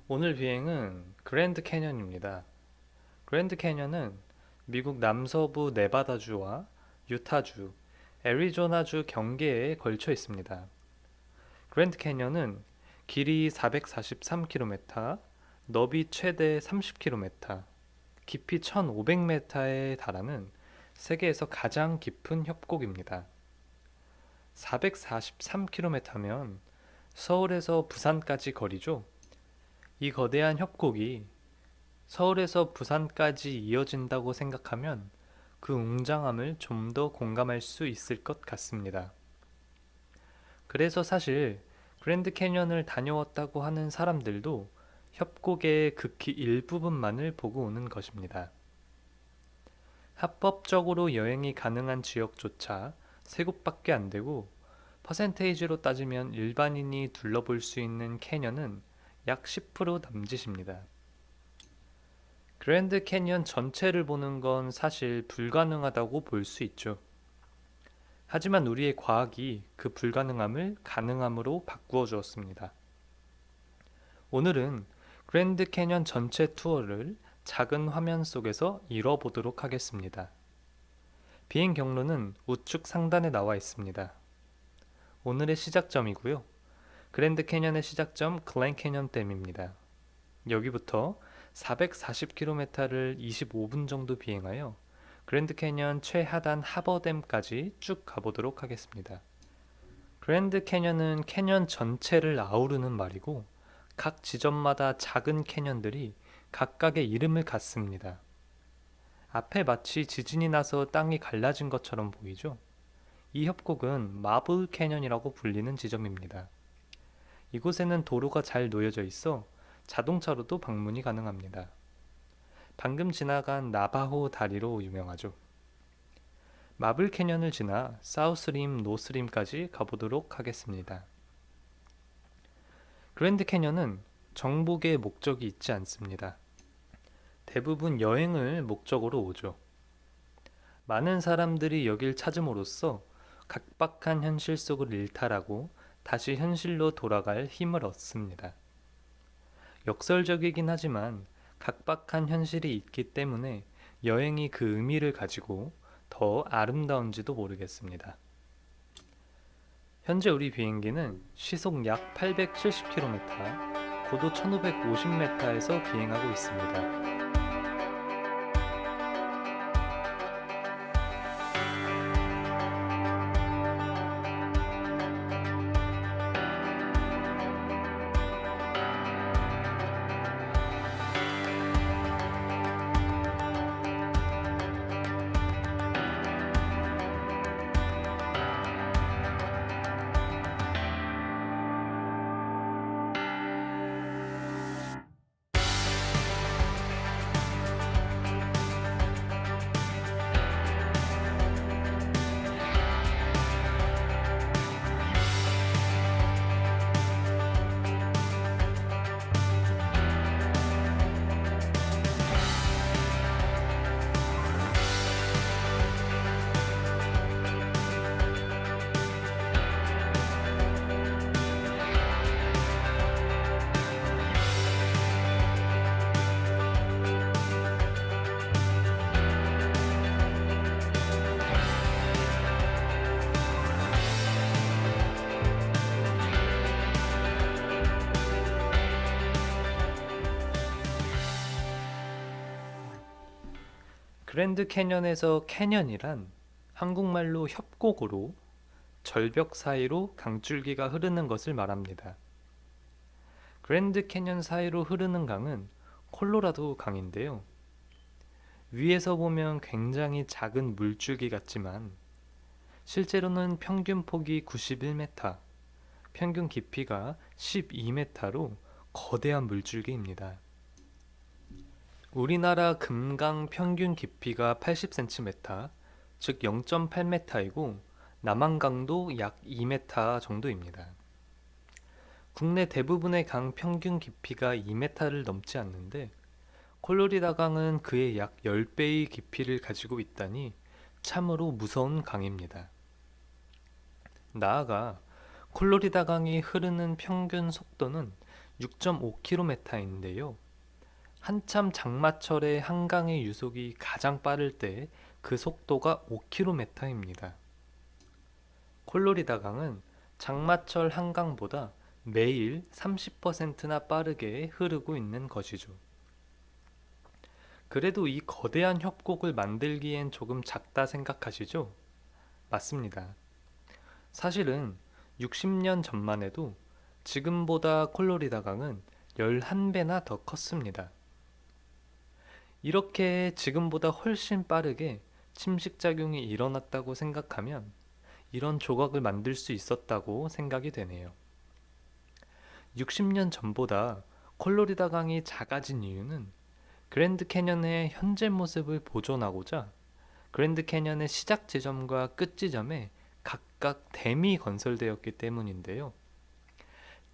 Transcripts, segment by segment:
오늘 비행은 그랜드 캐년입니다. 그랜드 캐년은 미국 남서부 네바다주와 유타주, 애리조나주 경계에 걸쳐 있습니다. 그랜드 캐년은 길이 443km, 너비 최대 30km, 깊이 1500m에 달하는 세계에서 가장 깊은 협곡입니다. 443km면 서울에서 부산까지 거리죠. 이 거대한 협곡이 서울에서 부산까지 이어진다고 생각하면 그 웅장함을 좀 더 공감할 수 있을 것 같습니다. 그래서 사실 그랜드 캐년을 다녀왔다고 하는 사람들도 협곡의 극히 일부분만을 보고 오는 것입니다. 합법적으로 여행이 가능한 지역조차 세 곳밖에 안 되고 퍼센테이지로 따지면 일반인이 둘러볼 수 있는 캐년은 약 10% 남짓입니다. 그랜드 캐니언 전체를 보는 건 사실 불가능하다고 볼 수 있죠. 하지만 우리의 과학이 그 불가능함을 가능함으로 바꾸어 주었습니다. 오늘은 그랜드 캐니언 전체 투어를 작은 화면 속에서 이뤄보도록 하겠습니다. 비행 경로는 우측 상단에 나와 있습니다. 오늘의 시작점이고요. 그랜드 캐니언의 시작점 글렌 캐니언 댐입니다. 여기부터 440km를 25분 정도 비행하여 그랜드 캐니언 최하단 하버댐까지 쭉 가보도록 하겠습니다. 그랜드 캐니언은 캐니언 전체를 아우르는 말이고 각 지점마다 작은 캐니언들이 각각의 이름을 갖습니다. 앞에 마치 지진이 나서 땅이 갈라진 것처럼 보이죠? 이 협곡은 마블 캐니언이라고 불리는 지점입니다. 이곳에는 도로가 잘 놓여져 있어 자동차로도 방문이 가능합니다. 방금 지나간 나바호 다리로 유명하죠. 마블 캐년을 지나 사우스림, 노스림까지 가보도록 하겠습니다. 그랜드 캐년은 정복의 목적이 있지 않습니다. 대부분 여행을 목적으로 오죠. 많은 사람들이 여길 찾음으로써 각박한 현실 속을 일탈하고 다시 현실로 돌아갈 힘을 얻습니다. 역설적이긴 하지만 각박한 현실이 있기 때문에 여행이 그 의미를 가지고 더 아름다운지도 모르겠습니다. 현재 우리 비행기는 시속 약 870km, 고도 1550m에서 비행하고 있습니다. 그랜드 캐년에서 캐년이란 한국말로 협곡으로 절벽 사이로 강줄기가 흐르는 것을 말합니다. 그랜드 캐년 사이로 흐르는 강은 콜로라도 강인데요. 위에서 보면 굉장히 작은 물줄기 같지만 실제로는 평균 폭이 91m, 평균 깊이가 12m로 거대한 물줄기입니다. 우리나라 금강 평균 깊이가 80cm, 즉 0.8m이고 남한강도 약 2m 정도입니다. 국내 대부분의 강 평균 깊이가 2m를 넘지 않는데 콜로리다 강은 그의 약 10배의 깊이를 가지고 있다니 참으로 무서운 강입니다. 나아가 콜로리다 강이 흐르는 평균 속도는 6.5km인데요. 한참 장마철에 한강의 유속이 가장 빠를 때 그 속도가 5km입니다. 콜로리다 강은 장마철 한강보다 매일 30%나 빠르게 흐르고 있는 것이죠. 그래도 이 거대한 협곡을 만들기엔 조금 작다 생각하시죠? 맞습니다. 사실은 60년 전만 해도 지금보다 콜로리다 강은 11배나 더 컸습니다. 이렇게 지금보다 훨씬 빠르게 침식작용이 일어났다고 생각하면 이런 조각을 만들 수 있었다고 생각이 되네요. 60년 전보다 콜로리다 강이 작아진 이유는 그랜드 캐년의 현재 모습을 보존하고자 그랜드 캐년의 시작 지점과 끝 지점에 각각 댐이 건설되었기 때문인데요.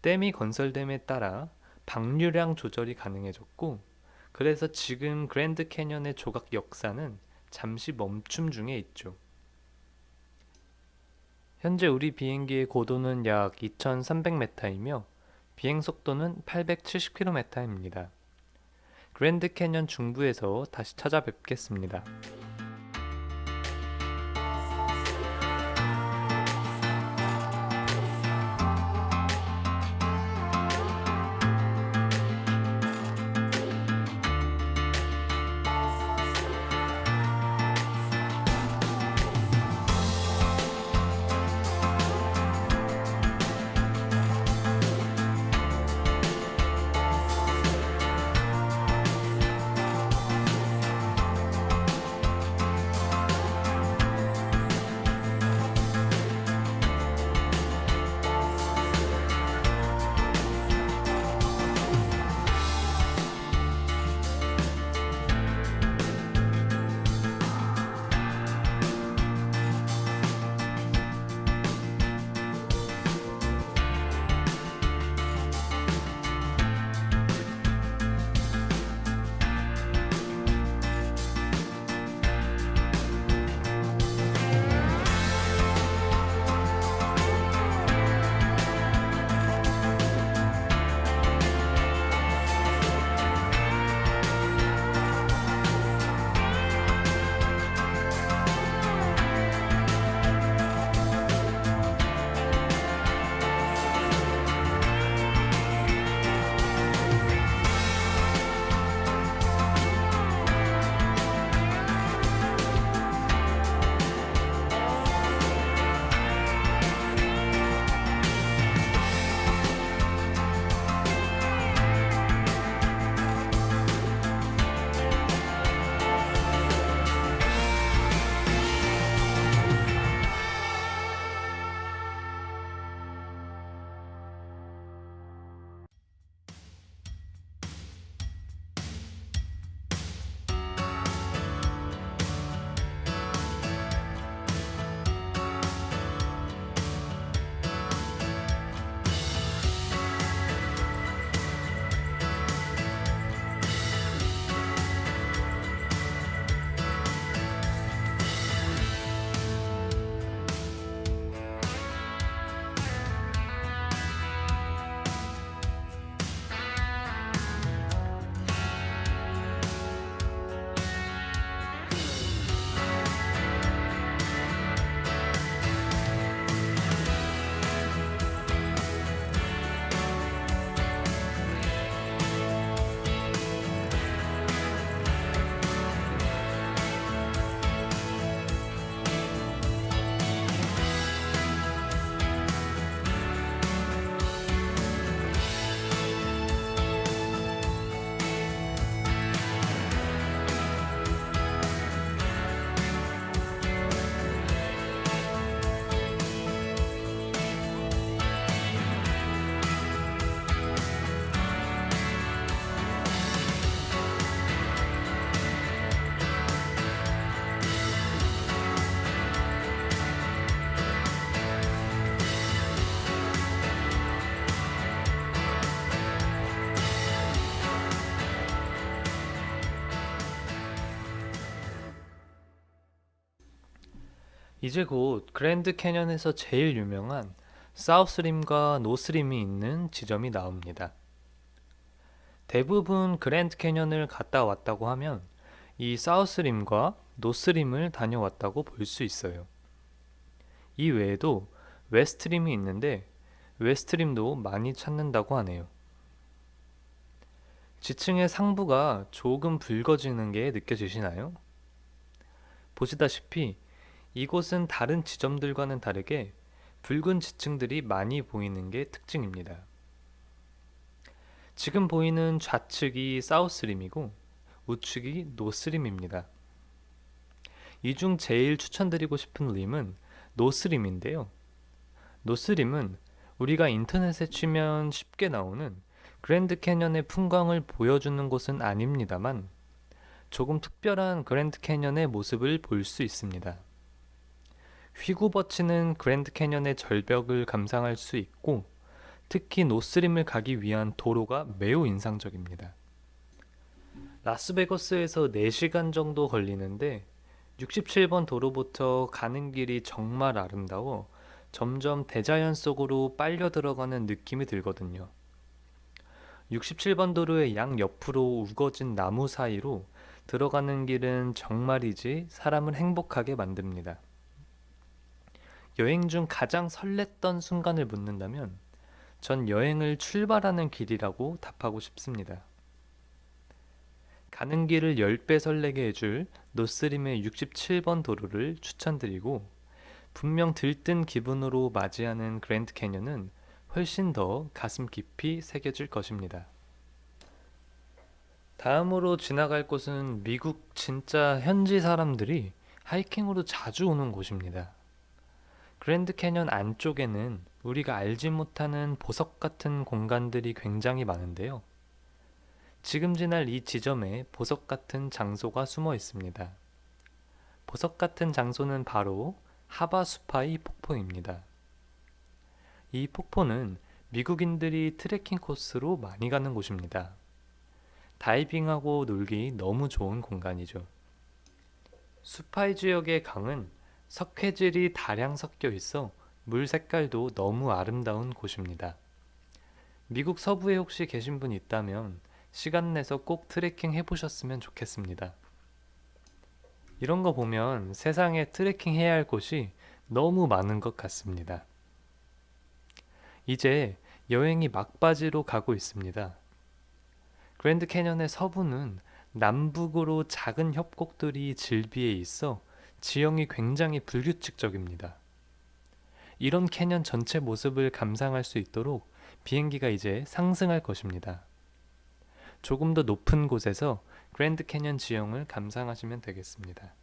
댐이 건설됨에 따라 방류량 조절이 가능해졌고, 그래서 지금 그랜드 캐년의 조각 역사는 잠시 멈춤 중에 있죠. 현재 우리 비행기의 고도는 약 2300m이며 비행 속도는 870km입니다. 그랜드 캐년 중부에서 다시 찾아뵙겠습니다. 이제 곧 그랜드 캐년에서 제일 유명한 사우스림과 노스림이 있는 지점이 나옵니다. 대부분 그랜드 캐년을 갔다 왔다고 하면 이 사우스림과 노스림을 다녀왔다고 볼 수 있어요. 이 외에도 웨스트림이 있는데 웨스트림도 많이 찾는다고 하네요. 지층의 상부가 조금 붉어지는 게 느껴지시나요? 보시다시피 이곳은 다른 지점들과는 다르게 붉은 지층들이 많이 보이는 게 특징입니다. 지금 보이는 좌측이 사우스림이고 우측이 노스림입니다. 이 중 제일 추천드리고 싶은 림은 노스림인데요. 노스림은 우리가 인터넷에 치면 쉽게 나오는 그랜드 캐년의 풍광을 보여주는 곳은 아닙니다만 조금 특별한 그랜드 캐년의 모습을 볼 수 있습니다. 휘구버치는 그랜드 캐년의 절벽을 감상할 수 있고 특히 노스림을 가기 위한 도로가 매우 인상적입니다. 라스베거스에서 4시간 정도 걸리는데 67번 도로부터 가는 길이 정말 아름다워 점점 대자연 속으로 빨려 들어가는 느낌이 들거든요. 67번 도로의 양옆으로 우거진 나무 사이로 들어가는 길은 정말이지 사람을 행복하게 만듭니다. 여행 중 가장 설렜던 순간을 묻는다면 전 여행을 출발하는 길이라고 답하고 싶습니다. 가는 길을 10배 설레게 해줄 노스림의 67번 도로를 추천드리고 분명 들뜬 기분으로 맞이하는 그랜드 캐년은 훨씬 더 가슴 깊이 새겨질 것입니다. 다음으로 지나갈 곳은 미국 진짜 현지 사람들이 하이킹으로 자주 오는 곳입니다. 그랜드 캐년 안쪽에는 우리가 알지 못하는 보석 같은 공간들이 굉장히 많은데요. 지금 지날 이 지점에 보석 같은 장소가 숨어 있습니다. 보석 같은 장소는 바로 하바수파이 폭포입니다. 이 폭포는 미국인들이 트레킹 코스로 많이 가는 곳입니다. 다이빙하고 놀기 너무 좋은 공간이죠. 수파이 지역의 강은 석회질이 다량 섞여 있어 물 색깔도 너무 아름다운 곳입니다. 미국 서부에 혹시 계신 분 있다면 시간 내서 꼭 트레킹 해보셨으면 좋겠습니다. 이런 거 보면 세상에 트레킹 해야 할 곳이 너무 많은 것 같습니다. 이제 여행이 막바지로 가고 있습니다. 그랜드 캐년의 서부는 남북으로 작은 협곡들이 질비해 있어 지형이 굉장히 불규칙적입니다. 이런 캐년 전체 모습을 감상할 수 있도록 비행기가 이제 상승할 것입니다. 조금 더 높은 곳에서 그랜드 캐년 지형을 감상하시면 되겠습니다.